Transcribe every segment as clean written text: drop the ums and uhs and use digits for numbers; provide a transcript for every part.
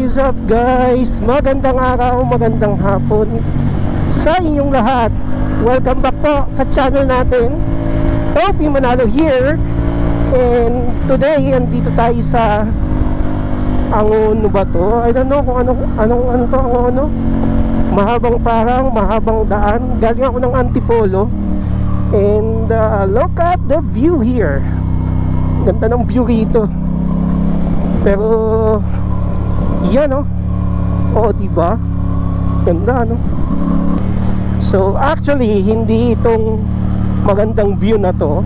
is up guys? Magandang araw, magandang hapon sa inyong lahat. Welcome back po sa channel natin, Topi Manalo here. And today, andito tayo sa Angono ba to? I don't know kung ano to, Angono. Mahabang daan. Galing ako ng Antipolo. And look at the view here. Ganda ng view rito. Pero yan diba? Ganda So actually hindi itong magandang view na to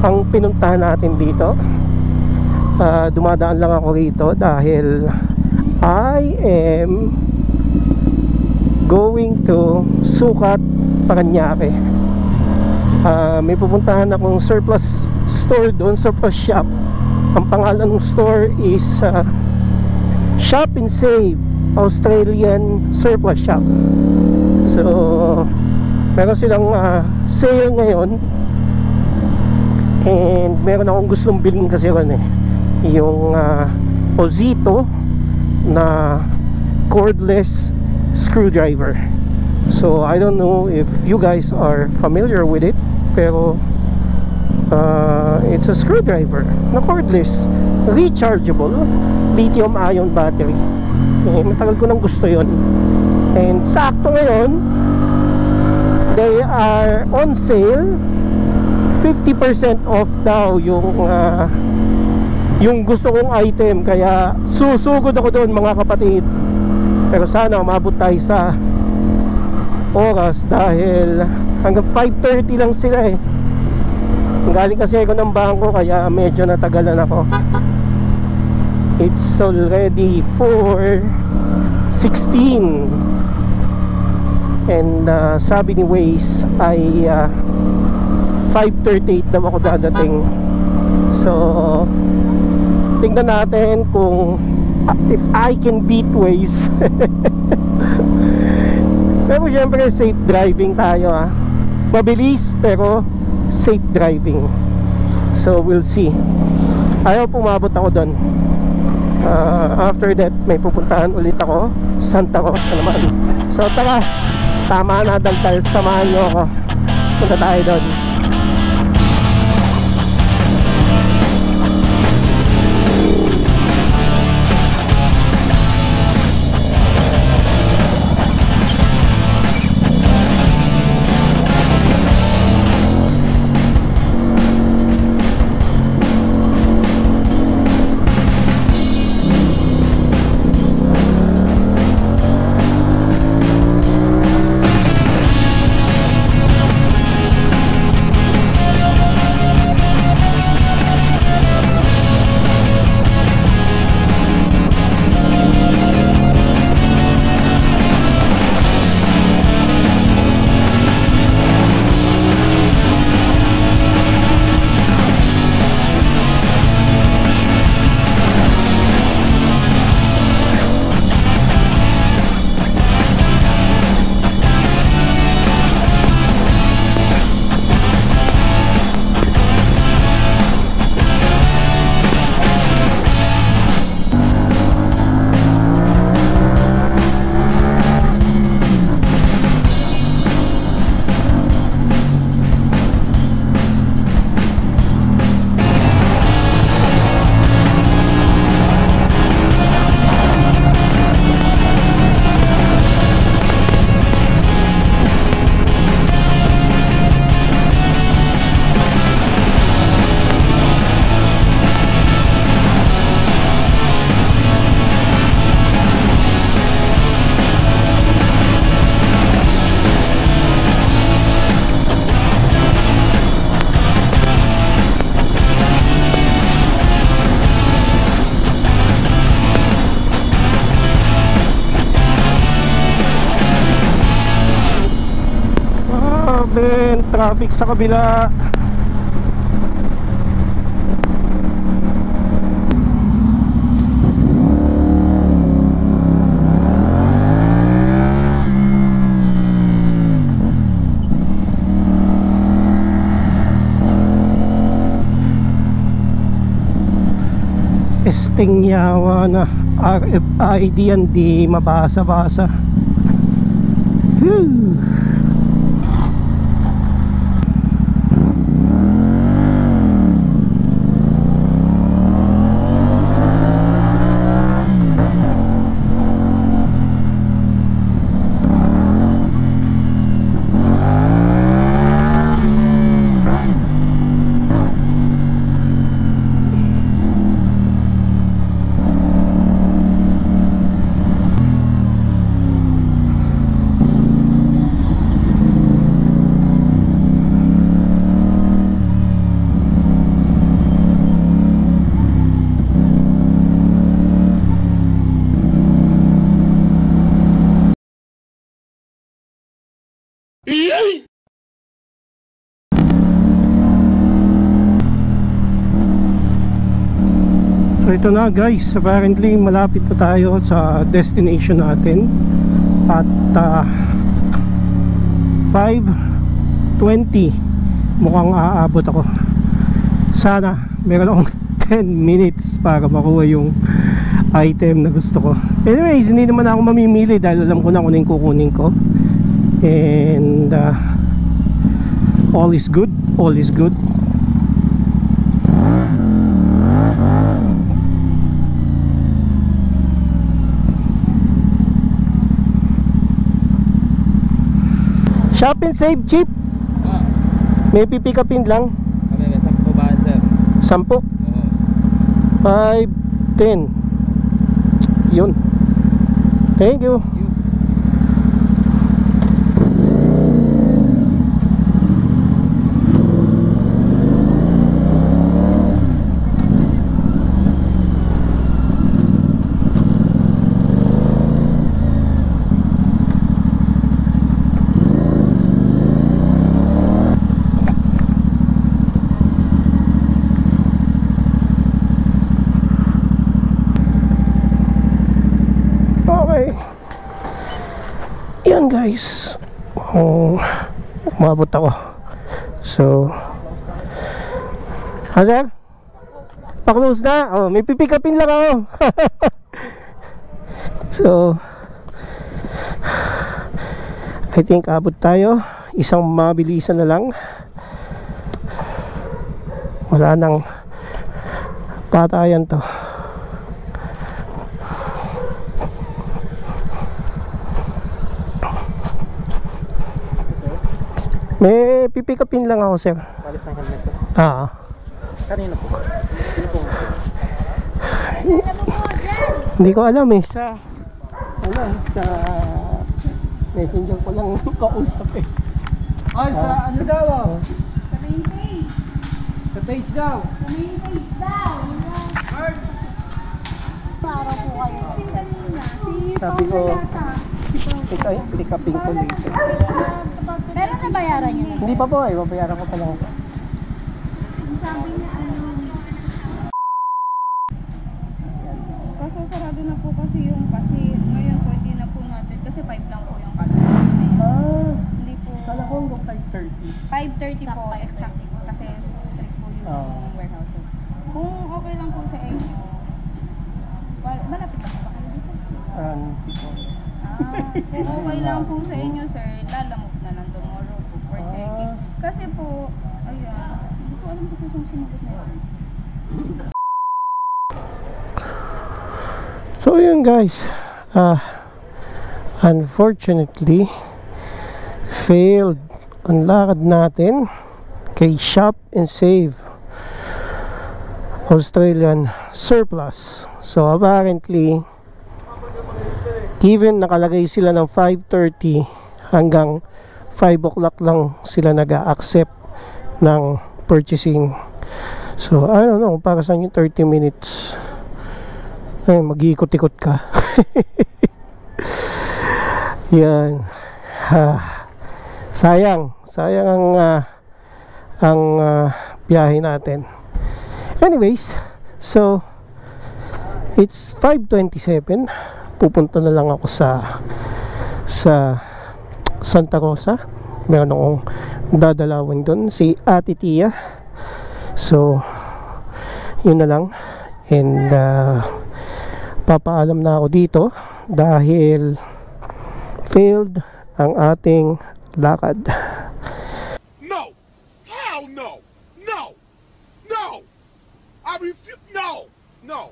ang pinuntahan natin dito. Dumadaan lang ako rito dahil I am going to Sukat, Parañaque. May pupuntahan akong surplus store doon, surplus shop. Ang pangalan ng store is Shop and Save Australian Surplus Shop. So meron silang sale ngayon. And meron akong gustong bilhin kasi yung Ozito na cordless screwdriver. So I don't know if you guys are familiar with it, pero it's a screwdriver na cordless, rechargeable, lithium ion battery. Matagal ko nang gusto yon. And sakto ngayon they are on sale. 50% off daw yung gusto kong item. Kaya susugod ako doon mga kapatid. Pero sana umabot tayo sa oras dahil hanggang 5:30 lang sila Galing kasi ako ng bangko kaya medyo natagalan ako. It's already 4:16 and sabi ni Waze ay 5:38 daw ako dadating. So tingnan natin kung if I can beat Waze. Pero syempre safe driving tayo Mabilis pero safe driving. So we'll see. Ayaw pumabot ako doon. After that may pupuntahan ulit ako Santa Rosa naman. So tara, tama na daldal, samahan nyo ako. Punta tayo doon. Traffic sa kabila. Esting yawa na. RFID yan, di mabasa-basa. So ito na guys, apparently malapit na tayo sa destination natin. At 5:20 mukhang aabot ako. Sana meron akong 10 minutes para makuha yung item na gusto ko. Anyways, hindi naman ako mamimili dahil alam ko na kung ano yung kukunin ko. And all is good, all is good. Shop and save cheap. May pipick upin lang. Kami may 10 ba, sir? 10? 5, 10. Yun. Thank you. Yan guys, umabot ako. So sir, pa-close na. Oh, may pipick upin lang ako. So I think abot tayo. Isang mabilisan na lang. Wala nang patayan to. May pipick upin lang ako, sir. Palis ng helmet, sir. Kanina po. Hindi ko alam eh. Sa messenger ko lang kausap eh. Ay, sa ano daw? Sa main page. Sa page daw. Sa main page daw. Para po kayo. Sabi ko, pick upin ko later. Pero nabayaran niyo na. Hindi pa po eh, babayaran ko pa lang. Sabi niya Kaso sarado na po kasi ngayon po hindi na po natin kasi 5 lang po yung cut. Hindi po. Kala ko hanggang 5:30. 5:30 po exact kasi strict po yung warehouses. Kung okay lang po sa inyo, malapit na po ba kayo dito? Kung okay lang po sa inyo sir, lalamok na lang tomorrow po for checking. Kasi po, ayan, hindi ko alam kasi yung sinagot na yun. So yun guys, unfortunately failed ang lakad natin kay Shop and Save Australian Surplus. So apparently even nakalagay sila ng 5:30 hanggang 5 o'clock lang sila nag-a-accept ng purchasing. So I don't know para saan yung 30 minutes. Ay, mag-iikot-ikot ka. Yan. Sayang ang biyahe natin. Anyways, so it's 5:27. Pupunta na lang ako sa Santa Rosa. Meron akong dadalawin doon, si Ate Tia. So yun na lang. And papaalam na ako dito dahil failed ang ating lakad. No! Hell no! No! No! I refuse. No! No!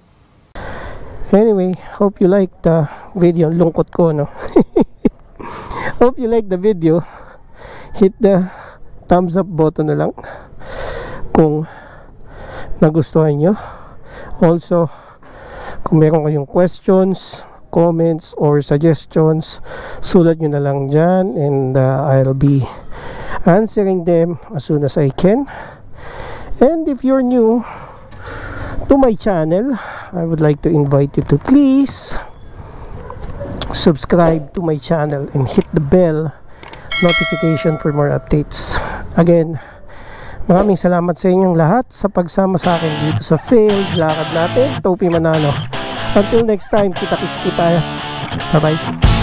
Anyway, hope you like the video. Ang lungkot ko, no? Hope you like the video. Hit the thumbs up button na lang kung nagustuhan nyo. Also, kung meron kayong questions, comments, or suggestions, sulat nyo na lang dyan, and I'll be answering them as soon as I can. And if you're new to my channel, I would like to invite you to please subscribe to my channel and hit the bell notification for more updates. Again, maraming salamat sa inyong lahat sa pagsama sa akin dito sa failed lakad natin, Topi Manalo. Until next time, kita-kits po tayo. Bye bye.